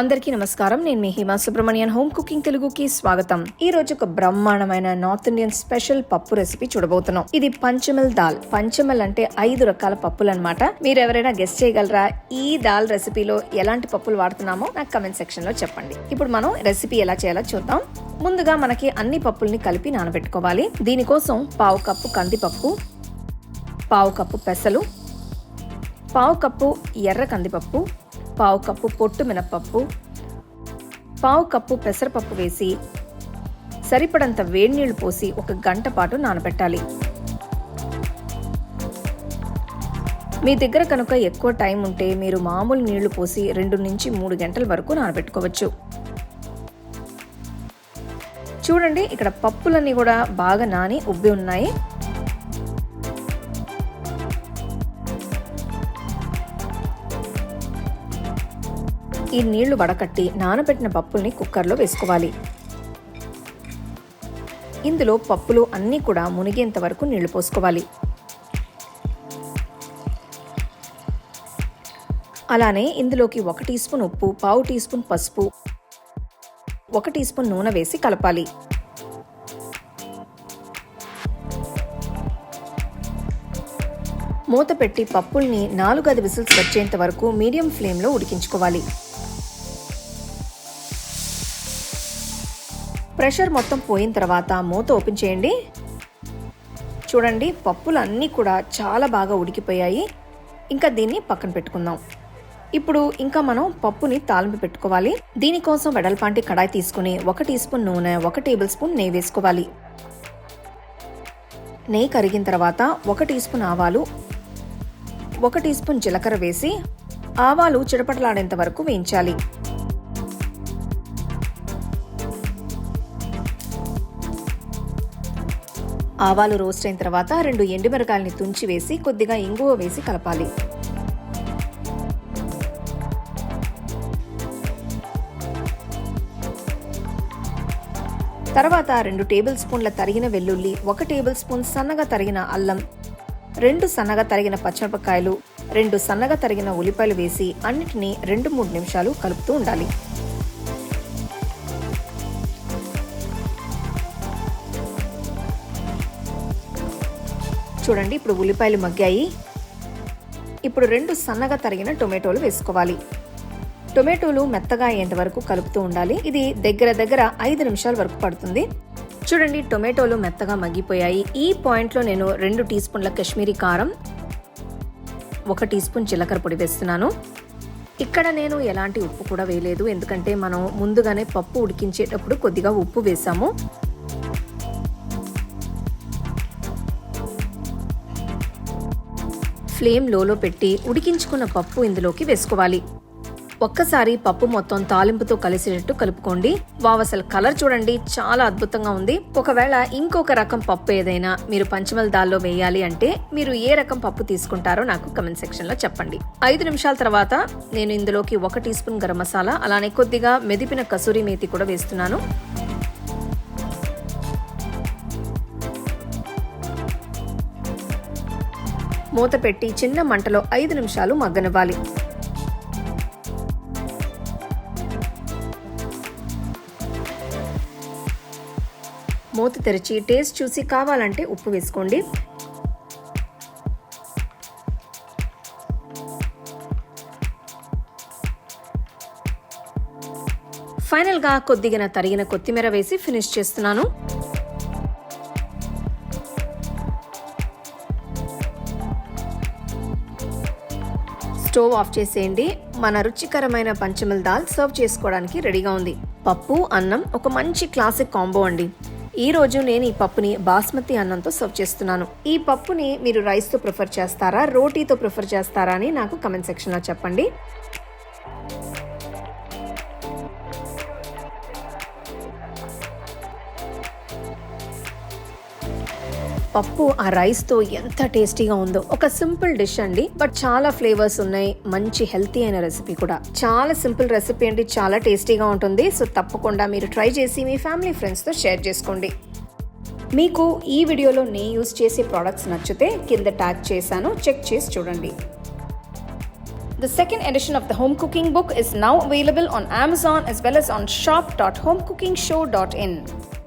అందరికీ నమస్కారం. నేను మీ హిమా సుబ్రమణియన్ హోమ్ కుకింగ్ తెలుగుకి స్వాగతం. ఈ రోజు ఒక బ్రహ్మాండమైన నార్త్ ఇండియన్ స్పెషల్ పప్పు రెసిపీ చూడబోతున్నాం. ఇది పంచమల్ దాల్. పంచమల్ అంటే 5 రకాల పప్పులు అన్నమాట. మీరు ఎవరైనా గెస్ట్ చేయగలరా ఈ దాల్ రెసిపీలో ఎలాంటి పప్పులు వాడుతున్నామో నాకు కమెంట్ సెక్షన్ లో చెప్పండి. ఇప్పుడు మనం రెసిపీ ఎలా చేయాలో చూద్దాం. ముందుగా మనకి అన్ని పప్పుల్ని కలిపి నానబెట్టుకోవాలి. దీనికోసం 1/2 కప్పు కందిపప్పు, 1/2 కప్పు పెసలు, 1/2 కప్పు ఎర్ర కందిపప్పు, 1/2 కప్పు పొట్టు మినపప్పు, 1/2 కప్పు పెసరపప్పు వేసి సరిపడంత వేడి నీళ్లు పోసి 1 గంట పాటు నానబెట్టాలి. మీ దగ్గర కనుక ఎక్కువ టైం ఉంటే మీరు మామూలు నీళ్లు పోసి 2 నుంచి 3 గంటల వరకు నానబెట్టుకోవచ్చు. చూడండి, ఇక్కడ పప్పులన్నీ కూడా బాగా నాని ఉబ్బి ఉన్నాయి. ఈ నీళ్లు వడకట్టి నానబెట్టిన పప్పుల్ని కుక్కర్లో వేసుకోవాలి. ఇందులో పప్పులు అన్నీ కూడా మునిగేంత వరకు నీళ్లు పోసుకోవాలి. అలానే ఇందులోకి 1 టీ స్పూన్ ఉప్పు, 1/2 టీ స్పూన్ పసుపు, 1 టీ స్పూన్ నూనె వేసి కలపాలి. మూత పెట్టి పప్పుల్ని 4-5 విజిల్స్ వచ్చేంత వరకు మీడియం ఫ్లేమ్లో ఉడికించుకోవాలి. ప్రెషర్ మొత్తం పోయిన తర్వాత మూత ఓపెన్ చేయండి. చూడండి, పప్పులు అన్నీ కూడా చాలా బాగా ఉడికిపోయాయి. ఇంకా దీన్ని పక్కన పెట్టుకుందాం. ఇప్పుడు ఇంకా మనం పప్పుని తాలింపు పెట్టుకోవాలి. దీనికోసం వెడల్పాంటి కడాయి తీసుకుని 1 టీ స్పూన్ నూనె, 1 టేబుల్ స్పూన్ నెయ్యి వేసుకోవాలి. నెయ్యి కరిగిన తర్వాత 1 టీ స్పూన్ ఆవాలు, 1 టీ స్పూన్ జీలకర్ర వేసి ఆవాలు చిటపటలాడేంత వరకు వేయించాలి. ఆవాలు రోస్ట్ అయిన తర్వాత 2 ఎండుమిరకాయలని తుంచి వేసి కొద్దిగా ఇంగువ వేసి కలపాలి. తర్వాత 2 టేబుల్ స్పూన్ల తరిగిన వెల్లుల్లి, 1 టేబుల్ స్పూన్ సన్నగా తరిగిన అల్లం, 2 సన్నగా తరిగిన పచ్చిమిరపకాయలు, 2 సన్నగా తరిగిన ఉల్లిపాయలు వేసి అన్నిటినీ 2-3 నిమిషాలు కలుపుతూ ఉండాలి. చూడండి, ఇప్పుడు ఉల్లిపాయలు మగ్గాయి. ఇప్పుడు 2 సన్నగా తరిగిన టొమాటోలు వేసుకోవాలి. టొమాటోలు మెత్తగా అయ్యేంత వరకు కలుపుతూ ఉండాలి. ఇది దగ్గర 5 నిమిషాల వరకు పడుతుంది. చూడండి, టొమాటోలు మెత్తగా మగ్గిపోయాయి. ఈ పాయింట్లో నేను 2 టీ స్పూన్ల కాశ్మీరీ కారం, 1 టీ స్పూన్ జీలకర్ర పొడి వేస్తున్నాను. ఇక్కడ నేను ఎలాంటి ఉప్పు కూడా వేయలేదు, ఎందుకంటే మనం ముందుగానే పప్పు ఉడికించేటప్పుడు కొద్దిగా ఉప్పు వేసాము. ఫ్లేమ్ లోలో పెట్టి ఉడికించుకున్న పప్పు ఇందులోకి వేసుకోవాలి. ఒక్కసారి పప్పు మొత్తం తాలింపుతో కలిసేటట్టు కలుపుకోండి. వావ్, అసలు కలర్ చూడండి, చాలా అద్భుతంగా ఉంది. ఒకవేళ ఇంకొక రకం పప్పు ఏదైనా మీరు పంచమల్ దాల్లో వేయాలి అంటే మీరు ఏ రకం పప్పు తీసుకుంటారో నాకు కమెంట్ సెక్షన్ లో చెప్పండి. 5 నిమిషాల తర్వాత నేను ఇందులోకి 1 టీ స్పూన్ గరం మసాలా, అలానే కొద్దిగా మెదిపిన కసూరి మేతి కూడా వేస్తున్నాను. మూత పెట్టి చిన్న మంటలో 5 నిమిషాలు మగ్గనివ్వాలి. మూత తెరిచి టేస్ట్ చూసి కావాలంటే ఉప్పు వేసుకోండి. ఫైనల్ గా కొద్దిగా తరిగిన కొత్తిమీర వేసి ఫినిష్ చేస్తున్నాను. స్టవ్ ఆఫ్ చేసేయండి. మన రుచికరమైన పంచమల్ దాల్ సర్వ్ చేసుకోవడానికి రెడీగా ఉంది. పప్పు అన్నం ఒక మంచి క్లాసిక్ కాంబో అండి. ఈ రోజు నేను ఈ పప్పుని బాస్మతి అన్నంతో సర్వ్ చేస్తున్నాను. ఈ పప్పుని మీరు రైస్తో ప్రిఫర్ చేస్తారా, రోటీతో ప్రిఫర్ చేస్తారా అని నాకు కమెంట్ సెక్షన్లో చెప్పండి. పప్పు ఆ రైస్ తో ఎంత టేస్టీగా ఉందో. ఒక సింపుల్ డిష్ అండి, బట్ చాలా ఫ్లేవర్స్ ఉన్నాయి. మంచి హెల్తీ అయిన రెసిపీ కూడా. చాలా సింపుల్ రెసిపీ అండి, చాలా టేస్టీగా ఉంటుంది. సో తప్పకుండా మీరు ట్రై చేసి మీ ఫ్యామిలీ ఫ్రెండ్స్ తో షేర్ చేసుకోండి. మీకు ఈ వీడియోలో నేను యూజ్ చేసే ప్రోడక్ట్స్ నచ్చితే కింద ట్యాగ్ చేశాను, చెక్ చేసి చూడండి. The second edition of the home cooking book is now available on Amazon as well as on shop.homecookingshow.in.